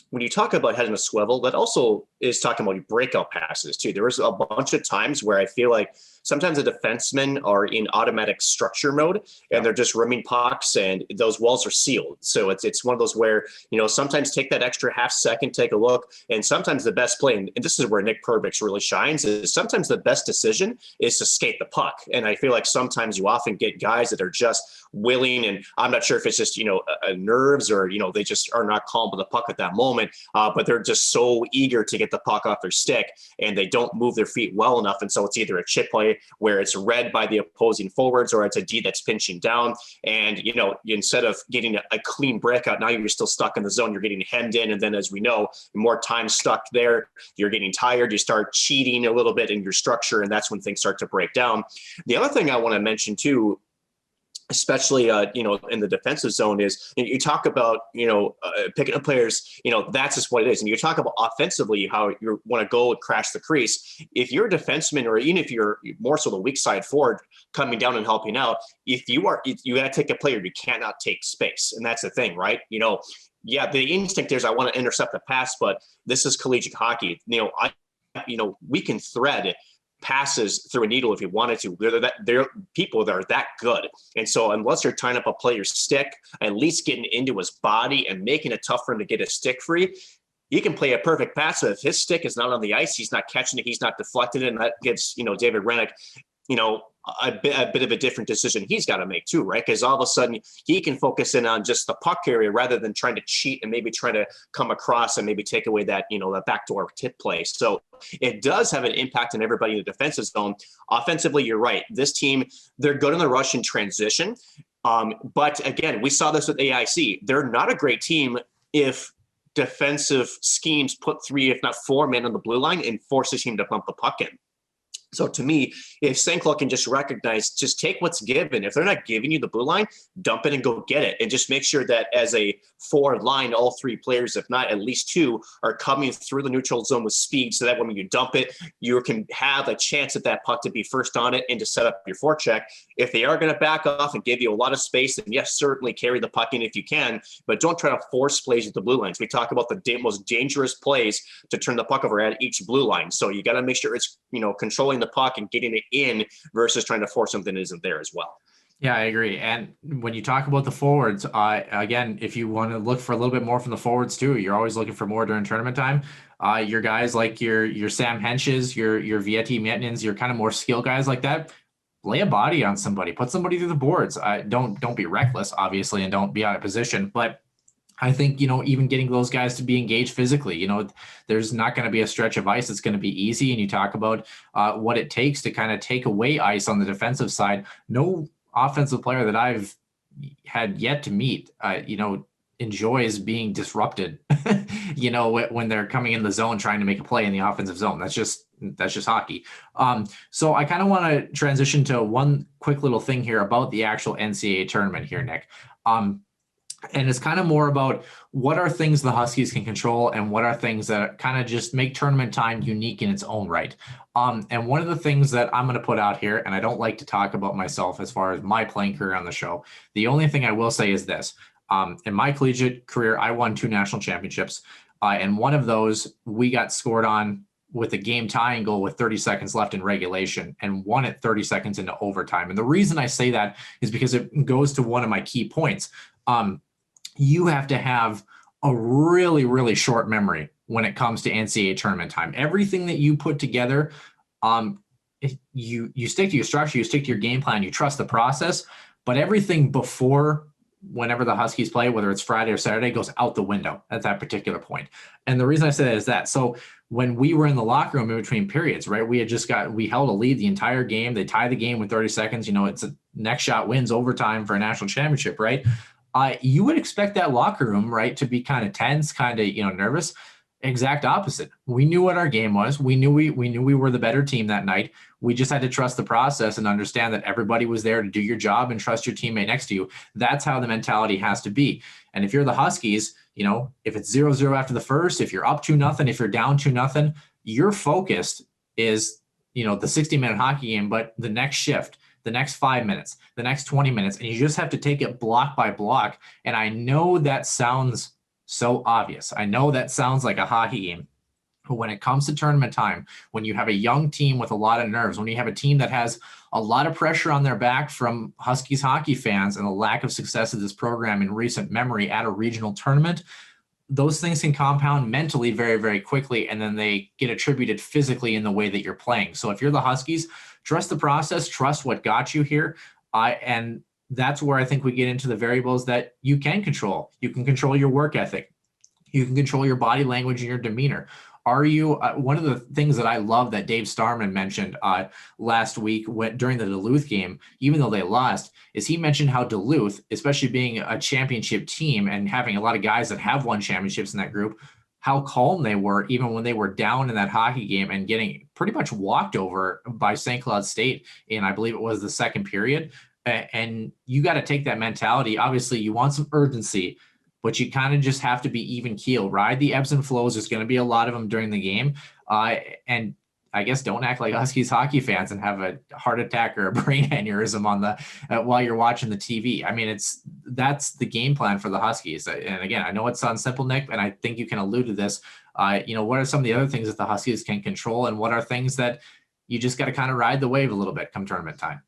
when you talk about head in a swivel, that also is talking about breakout passes too. There was a bunch of times where I feel like sometimes the defensemen are in automatic structure mode and they're just rimming pucks and those walls are sealed. So it's one of those where, sometimes take that extra half second, take a look. And sometimes the best play, and this is where Nick Perbix really shines, is sometimes the best decision is to skate the puck. And I feel like sometimes you often get guys that are just willing, and I'm not sure if it's just, nerves or, they just are not calm with the puck at that moment, but they're just so eager to get the puck off their stick and they don't move their feet well enough. And so it's either a chip play where it's read by the opposing forwards or it's a D that's pinching down. And, instead of getting a clean breakout, now you're still stuck in the zone, you're getting hemmed in. And then as we know, more time stuck there, you're getting tired, you start cheating a little bit in your structure, and that's when things start to break down. The other thing I want to mention too, especially, in the defensive zone is you talk about, picking up players, that's just what it is. And you talk about offensively, how you want to go and crash the crease. If you're a defenseman, or even if you're more so the weak side forward coming down and helping out, if you got to take a player, you cannot take space. And that's the thing, right? Yeah, the instinct is I want to intercept the pass, but this is collegiate hockey. We can thread passes through a needle if you wanted to. They're people that are that good. And so unless you're tying up a player's stick, at least getting into his body and making it tough for him to get his stick free, he can play a perfect pass. But if his stick is not on the ice, he's not catching it, he's not deflecting it, and that gives, David Rennick, a bit of a different decision he's got to make too, right? Because all of a sudden he can focus in on just the puck area rather than trying to cheat and maybe try to come across and maybe take away that, that backdoor tip play. So it does have an impact on everybody in the defensive zone. Offensively, you're right. This team, they're good in the rush and transition. But again, we saw this with AIC. They're not a great team if defensive schemes put 3, if not 4 men on the blue line and force the team to bump the puck in. So to me, if St. Cloud can just recognize, just take what's given. If they're not giving you the blue line, dump it and go get it. And just make sure that as a forward line, all 3 players, if not at least 2, are coming through the neutral zone with speed so that when you dump it, you can have a chance at that puck to be first on it and to set up your forecheck. If they are going to back off and give you a lot of space, then yes, certainly carry the puck in if you can, but don't try to force plays at the blue lines. We talk about the most dangerous plays to turn the puck over at each blue line. So you got to make sure it's, controlling the puck and getting it in versus trying to force something that isn't there as well.
Yeah, I agree. And when you talk about the forwards, again, if you want to look for a little bit more from the forwards too, you're always looking for more during tournament time. Your guys like your Sam Henches, your Vietti Mietnins, your kind of more skill guys like that, lay a body on somebody, put somebody through the boards. Don't be reckless, obviously, and don't be out of position. But I think, even getting those guys to be engaged physically, there's not going to be a stretch of ice that's going to be easy. And you talk about what it takes to kind of take away ice on the defensive side. No offensive player that I've had yet to meet, enjoys being disrupted, when they're coming in the zone, trying to make a play in the offensive zone. That's just hockey. So I kind of want to transition to one quick little thing here about the actual NCAA tournament here, Nick. And it's kind of more about what are things the Huskies can control and what are things that kind of just make tournament time unique in its own right. And one of the things that I'm going to put out here, and I don't like to talk about myself as far as my playing career on the show. The only thing I will say is this. In my collegiate career, I won 2 national championships. And one of those, we got scored on with a game tying goal with 30 seconds left in regulation and won it 30 seconds into overtime. And the reason I say that is because it goes to one of my key points. You have to have a really, really short memory when it comes to NCAA tournament time. Everything that you put together, you stick to your structure, you stick to your game plan, you trust the process, but everything before whenever the Huskies play, whether it's Friday or Saturday, goes out the window at that particular point. And the reason I say that is that, so when we were in the locker room in between periods, right, we held a lead the entire game. They tie the game with 30 seconds. It's a next shot wins overtime for a national championship, right? You would expect that locker room, right, to be kind of tense, kind of, nervous. Exact opposite. We knew what our game was. We knew we were the better team that night. We just had to trust the process and understand that everybody was there to do your job and trust your teammate next to you. That's how the mentality has to be. And if you're the Huskies, if it's 0-0 after the first, if you're up 2-0, if you're down 2-0, your focus is, the 60-minute hockey game, but the next shift, the next 5 minutes, the next 20 minutes, and you just have to take it block by block. And I know that sounds so obvious. I know that sounds like a hockey game, But when it comes to tournament time, when you have a young team with a lot of nerves, when you have a team that has a lot of pressure on their back from Huskies hockey fans and the lack of success of this program in recent memory at a regional tournament, those things can compound mentally very, very quickly, and then they get attributed physically in the way that you're playing. So if you're the Huskies, trust the process, trust what got you here. And that's where I think we get into the variables that you can control. You can control your work ethic. You can control your body language and your demeanor. Are you one of the things that I love that Dave Starman mentioned last week during the Duluth game, even though they lost, is he mentioned how Duluth, especially being a championship team and having a lot of guys that have won championships in that group, how calm they were even when they were down in that hockey game and getting pretty much walked over by St. Cloud State in, I believe it was the second period. And you got to take that mentality. Obviously, you want some urgency, but you kind of just have to be even keel, ride the ebbs and flows. There's going to be a lot of them during the game. And I guess don't act like Huskies hockey fans and have a heart attack or a brain aneurysm on the while you're watching the TV. I mean, that's the game plan for the Huskies. And again, I know it sounds simple, Nick, and I think you can allude to this. What are some of the other things that the Huskies can control, and what are things that you just got to kind of ride the wave a little bit come tournament time?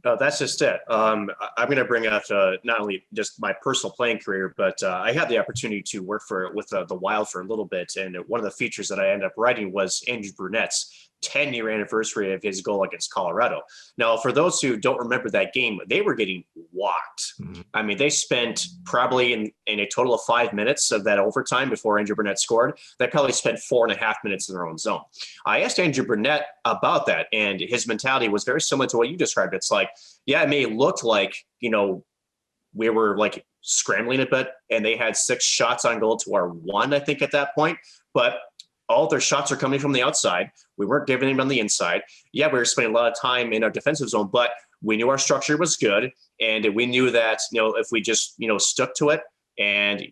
No, that's just it. I'm going to bring up not only just my personal playing career, but I had the opportunity to work with the Wild for a little bit. And one of the features that I ended up writing was Andrew Burnett's 10-year anniversary of his goal against Colorado. Now, for those who don't remember that game, they were getting walked. Mm-hmm. I mean, they spent probably in a total of 5 minutes of that overtime before Andrew Burnett scored. They probably spent 4.5 minutes in their own zone. I asked Andrew Burnett about that, and his mentality was very similar to what you described. It's like, yeah, it may look like, we were like scrambling a bit, and they had 6 shots on goal to our 1, I think, at that point. But all their shots are coming from the outside. We weren't giving them on the inside. Yeah, we were spending a lot of time in our defensive zone, but we knew our structure was good. And we knew that, if we just, stuck to it and,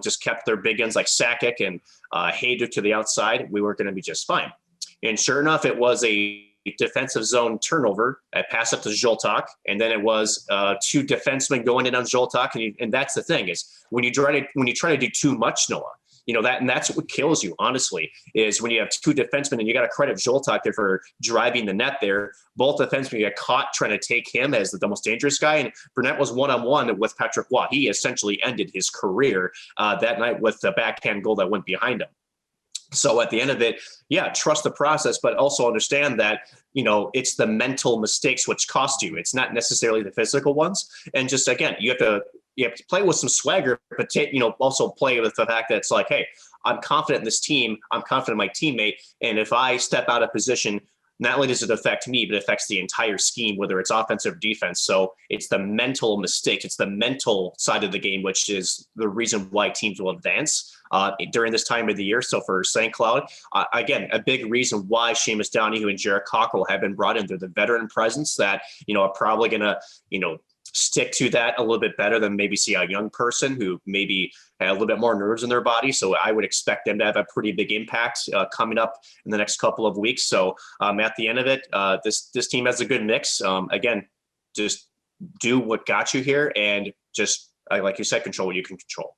just kept their big guns like Sakic and Hayduke to the outside, we were going to be just fine. And sure enough, it was a defensive zone turnover. I passed up to Zoltak, and then it was 2 defensemen going in on Zoltak. And that's the thing is when you try to do too much, Noah, that's what kills you, honestly, is when you have 2 defensemen, and you got to credit Zoltak there for driving the net there. Both defensemen get caught trying to take him as the most dangerous guy. And Burnett was one-on-one with Patrick Waugh. He essentially ended his career that night with the backhand goal that went behind him. So at the end of it, yeah, trust the process, but also understand that, it's the mental mistakes which cost you. It's not necessarily the physical ones. And just, again, you have to play with some swagger, but also play with the fact that it's like, hey, I'm confident in this team. I'm confident in my teammate. And if I step out of position, not only does it affect me, but it affects the entire scheme, whether it's offensive or defense. So it's the mental mistake. It's the mental side of the game, which is the reason why teams will advance during this time of the year. So for St. Cloud, again, a big reason why Seamus Donahue and Jared Cockrell have been brought in. They're the veteran presence that, are probably going to, stick to that a little bit better than maybe see a young person who maybe had a little bit more nerves in their body. So I would expect them to have a pretty big impact coming up in the next couple of weeks. So at the end of it, this team has a good mix. Again, just do what got you here, and just, like you said, control what you can control.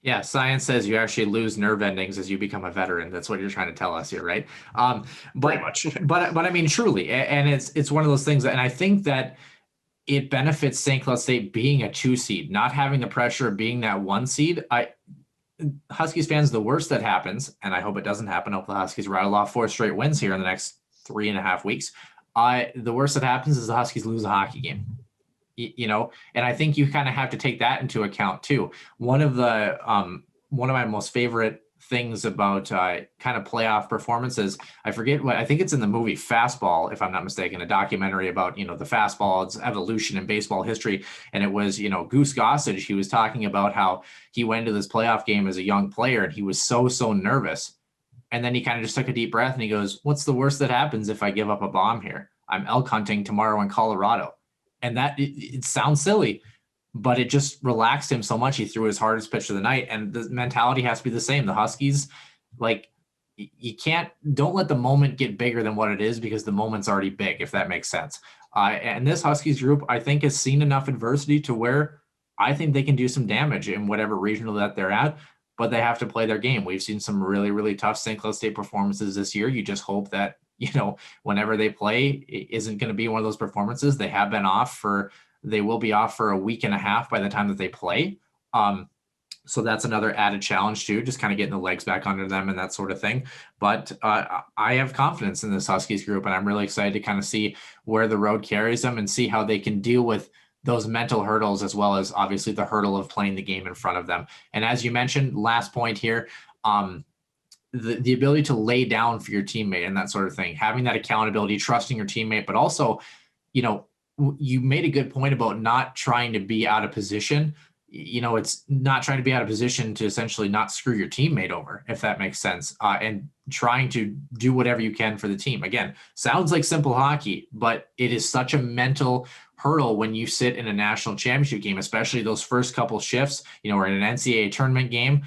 Yeah, science says you actually lose nerve endings as you become a veteran. That's what you're trying to tell us here, right?
Pretty much.
but I mean, truly, and it's one of those things, and I think that it benefits St. Cloud State being a 2 seed, not having the pressure of being that 1 seed. Huskies fans, the worst that happens, and I hope it doesn't happen, I hope the Huskies rattle off 4 straight wins here in the next 3.5 weeks. The worst that happens is the Huskies lose a hockey game. And I think you kind of have to take that into account too. One of my most favorite things about kind of playoff performances, I think it's in the movie Fastball, if I'm not mistaken, a documentary about, the fastball, its evolution in baseball history. And it was, Goose Gossage, he was talking about how he went into this playoff game as a young player and he was so nervous. And then he kind of just took a deep breath and he goes, what's the worst that happens if I give up a bomb here? I'm elk hunting tomorrow in Colorado. And that it sounds silly, but it just relaxed him so much. He threw his hardest pitch of the night, and the mentality has to be the same. The Huskies, don't let the moment get bigger than what it is, because the moment's already big, if that makes sense. And this Huskies group, I think, has seen enough adversity to where I think they can do some damage in whatever regional that they're at. but they have to play their game. We've seen some really, really tough St. Cloud State performances this year. You just hope that, whenever they play, it isn't going to be one of those performances. They will be off for a week and a half by the time that they play. So that's another added challenge too, just kind of getting the legs back under them and that sort of thing. But I have confidence in this Huskies group, and I'm really excited to kind of see where the road carries them and see how they can deal with those mental hurdles, as well as obviously the hurdle of playing the game in front of them. And as you mentioned, last point here, the ability to lay down for your teammate and that sort of thing, having that accountability, trusting your teammate, but also, you made a good point about not trying to be out of position. It's not trying to be out of position to essentially not screw your teammate over, if that makes sense, and trying to do whatever you can for the team. Again, sounds like simple hockey, but it is such a mental hurdle when you sit in a national championship game, especially those first couple shifts, or in an NCAA tournament game.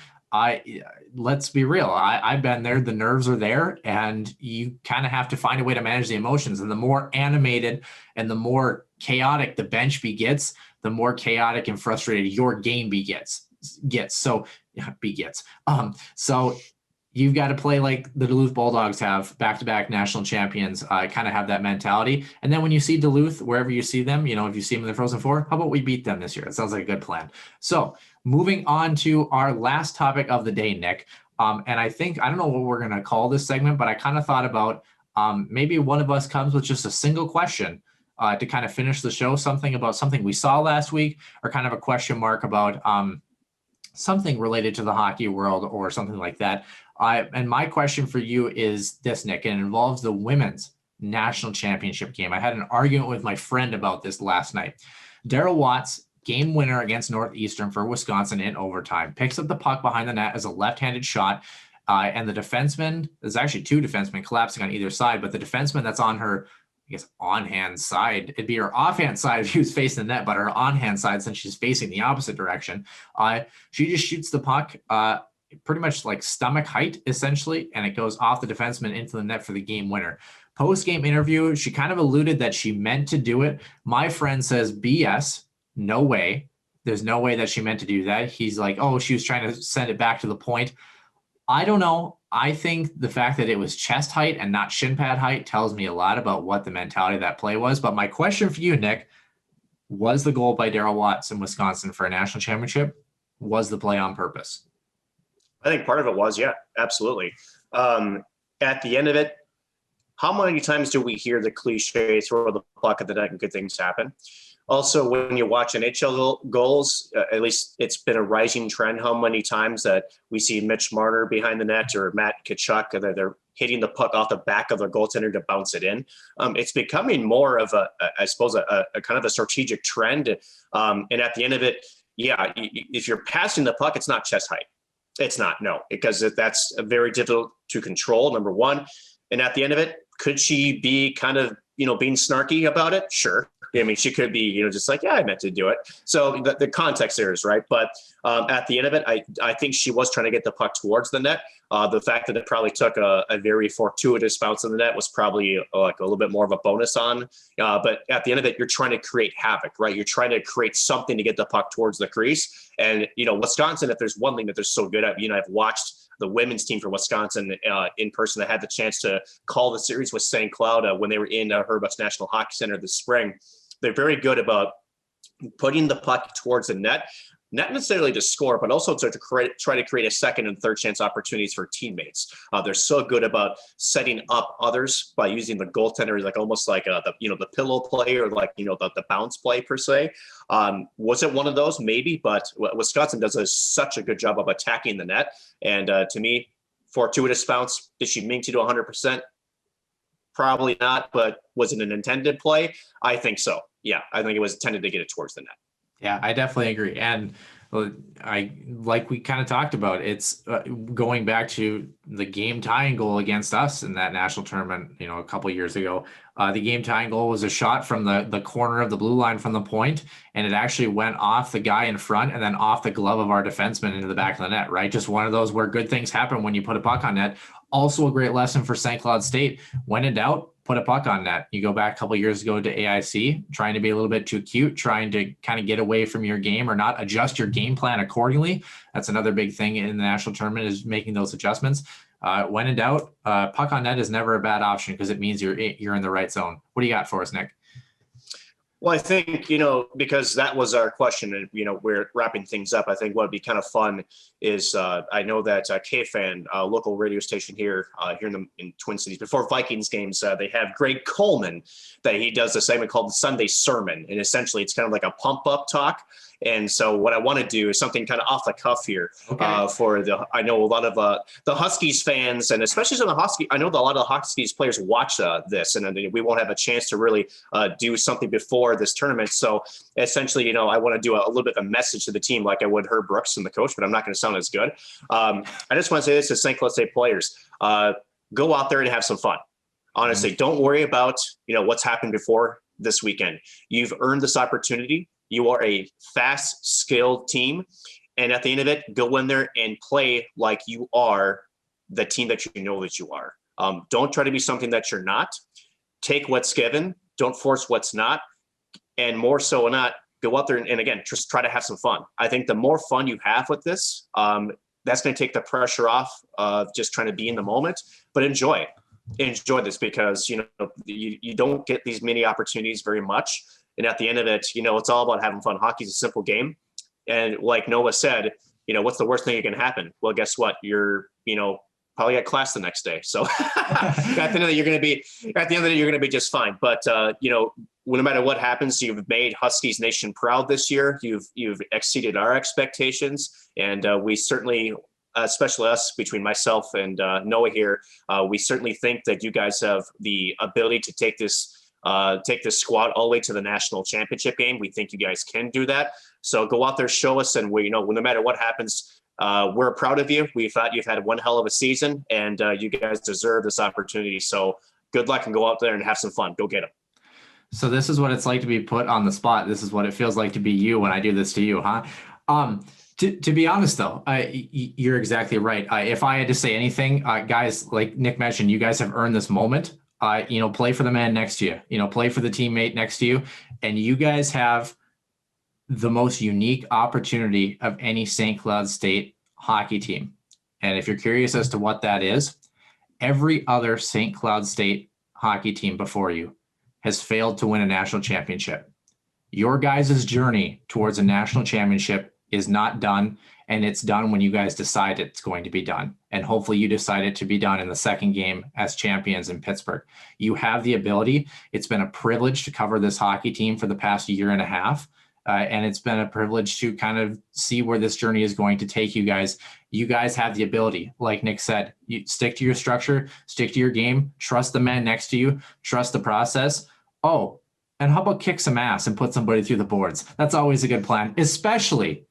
Let's be real. I've been there. The nerves are there, and you kind of have to find a way to manage the emotions. And the more animated and the more chaotic the bench gets, the more chaotic and frustrated your game gets. So you've got to play like the Duluth Bulldogs have, back-to-back national champions, kind of have that mentality. And then when you see Duluth, wherever you see them, if you see them in the Frozen Four, how about we beat them this year? It sounds like a good plan. So moving on to our last topic of the day, Nick. And I don't know what we're going to call this segment, but I kind of thought about maybe one of us comes with just a single question to kind of finish the show, something about something we saw last week, or kind of a question mark about something related to the hockey world or something like that. And my question for you is this, Nick, and it involves the women's national championship game. I had an argument with my friend about this last night. Daryl Watts, game winner against Northeastern for Wisconsin in overtime, picks up the puck behind the net as a left-handed shot. And the defenseman, there's actually two defensemen collapsing on either side, but the defenseman that's on her, I guess, on-hand side, it'd be her off-hand side if she was facing the net, but her on-hand side, since she's facing the opposite direction, she just shoots the puck pretty much like stomach height, essentially, and it goes off the defenseman into the net for the game winner. Post-game interview, she kind of alluded that she meant to do it. My friend says, BS, no way. There's no way that she meant to do that. He's like, oh, she was trying to send it back to the point. I don't know. I think the fact that it was chest height and not shin pad height tells me a lot about what the mentality of that play was. But my question for you, Nick, was the goal by Daryl Watts in Wisconsin for a national championship? Was the play on purpose?
I think part of it was, yeah, absolutely. At the end of it, how many times do we hear the cliche, throw the puck at the net and good things happen? Also, when you watch NHL goals, at least it's been a rising trend, how many times that we see Mitch Marner behind the net or Matt Tkachuk, they're hitting the puck off the back of their goaltender to bounce it in. It's becoming more of a kind of a strategic trend. And at the end of it, yeah, if you're passing the puck, it's not chest height. It's not, no, because that's very difficult to control, number one. And at the end of it, could she be kind of, being snarky about it? Sure. I mean, she could be, just like, yeah, I meant to do it. So the context there is right. But at the end of it, I think she was trying to get the puck towards the net. The fact that it probably took a very fortuitous bounce in the net was probably like a little bit more of a bonus on. But at the end of it, you're trying to create havoc, right? You're trying to create something to get the puck towards the crease. And, Wisconsin, if there's one thing that they're so good at, I've watched the women's team for Wisconsin in person. I had the chance to call the series with St. Cloud when they were in Hurlbutz National Hockey Center this spring. They're very good about putting the puck towards the net, not necessarily to score, but also to try to create a second and third chance opportunities for teammates. They're so good about setting up others by using the goaltender, like almost like the pillow play or like, the bounce play per se. Was it one of those? Maybe, but Wisconsin does such a good job of attacking the net. And to me, fortuitous bounce, did she mean to do 100%? Probably not, but was it an intended play? I think so. Yeah, I think it was intended to get it towards the net.
Yeah, I definitely agree. And like we kind of talked about, it's going back to the game tying goal against us in that national tournament, a couple of years ago. The game tying goal was a shot from the corner of the blue line from the point, and it actually went off the guy in front and then off the glove of our defenseman into the back of the net, right? Just one of those where good things happen when you put a puck on net. Also a great lesson for St. Cloud State. When in doubt, put a puck on net. You go back a couple of years ago to AIC, trying to be a little bit too cute, trying to kind of get away from your game or not adjust your game plan accordingly. That's another big thing in the national tournament, is making those adjustments. When in doubt, puck on net is never a bad option because it means you're in the right zone. What do you got for us, Nick?
Well, I think, because that was our question and, we're wrapping things up. I think what would be kind of fun is I know that KFan, local radio station here in Twin Cities, before Vikings games, they have Greg Coleman that he does a segment called the Sunday Sermon. And essentially it's kind of like a pump up talk. And so what I want to do is something kind of off the cuff here. Okay. I know a lot of the Huskies fans, and especially some of the Huskies, I know that a lot of the Huskies players watch this, and we won't have a chance to really do something before this tournament. So essentially, I want to do a little bit of a message to the team like I would Herb Brooks and the coach, but I'm not going to sound as good. I just want to say this to St. Cloud State players. Go out there and have some fun. Honestly, don't worry about, what's happened before this weekend. You've earned this opportunity. You are a fast, skilled team. And at the end of it, go in there and play like you are the team that you know that you are. Don't try to be something that you're not. Take what's given. Don't force what's not. And more so or not, go out there and again, just try to have some fun. I think the more fun you have with this, that's going to take the pressure off of just trying to be in the moment, but enjoy it. Enjoy this because, you don't get these many opportunities very much. And at the end of it, it's all about having fun. Hockey's a simple game. And like Noah said, what's the worst thing that can happen? Well, guess what? You're, probably at class the next day. So at the end of it, you're going to be just fine. But, no matter what happens, you've made Huskies Nation proud this year. You've exceeded our expectations. And we certainly, especially us, between myself and Noah here, we certainly think that you guys have the ability to take this squad all the way to the national championship game. We think you guys can do that. So go out there, show us, and no matter what happens, we're proud of you. We thought you've had one hell of a season, and you guys deserve this opportunity. So good luck and go out there and have some fun. Go get them.
So this is what it's like to be put on the spot. This is what it feels like to be you when I do this to you, huh? To be honest, though, you're exactly right. If I had to say anything, guys, like Nick mentioned, you guys have earned this moment. Play for the man next to you, play for the teammate next to you. And you guys have the most unique opportunity of any St. Cloud State hockey team. And if you're curious as to what that is, every other St. Cloud State hockey team before you has failed to win a national championship. Your guys' journey towards a national championship is not done, and it's done when you guys decide it's going to be done. And hopefully you decide it to be done in the second game as champions in Pittsburgh. You have the ability. It's been a privilege to cover this hockey team for the past year and a half. And it's been a privilege to kind of see where this journey is going to take you guys. You guys have the ability, like Nick said, you stick to your structure, stick to your game, trust the man next to you, trust the process. Oh, and how about kick some ass and put somebody through the boards? That's always a good plan, especially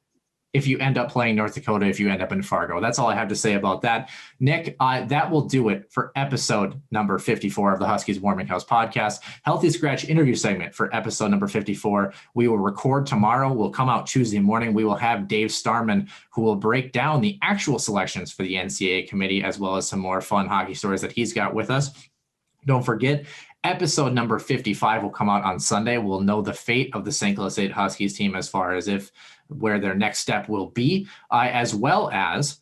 if you end up playing North Dakota, if you end up in Fargo. That's all I have to say about that. Nick, that will do it for episode number 54 of the Huskies Warming House podcast. Healthy Scratch interview segment for episode number 54. We will record tomorrow. We'll come out Tuesday morning. We will have Dave Starman, who will break down the actual selections for the NCAA committee, as well as some more fun hockey stories that he's got with us. Don't forget, episode number 55 will come out on Sunday. We'll know the fate of the St. Cloud State Huskies team as far as where their next step will be, as well as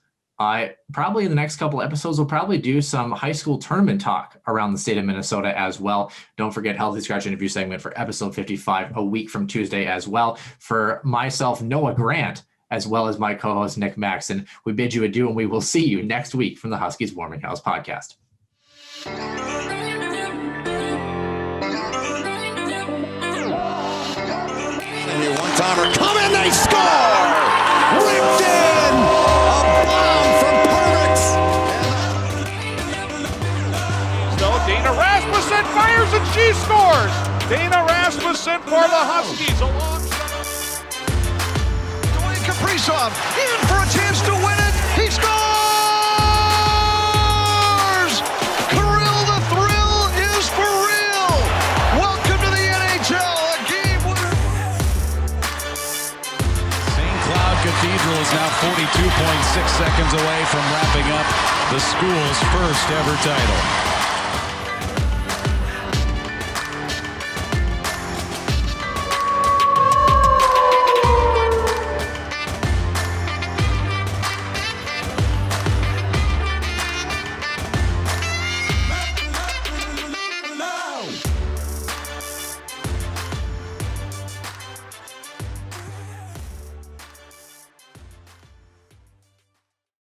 probably in the next couple episodes, we'll probably do some high school tournament talk around the state of Minnesota as well. Don't forget Healthy Scratch interview segment for episode 55 a week from Tuesday as well. For myself, Noah Grant, as well as my co-host Nick Maxon, we bid you adieu, and we will see you next week from the Huskies Warming House podcast.
One-timer, come in, they score! Ripped in! A bomb from Pervix!
So Dana Rasmussen fires and she scores! Dana Rasmussen for the Huskies alongside
Dwayne Kaprizov in for a chance to win it! He scores! Kirill the Thrill is for real!
Cathedral is now 42.6 seconds away from wrapping up the school's first ever title.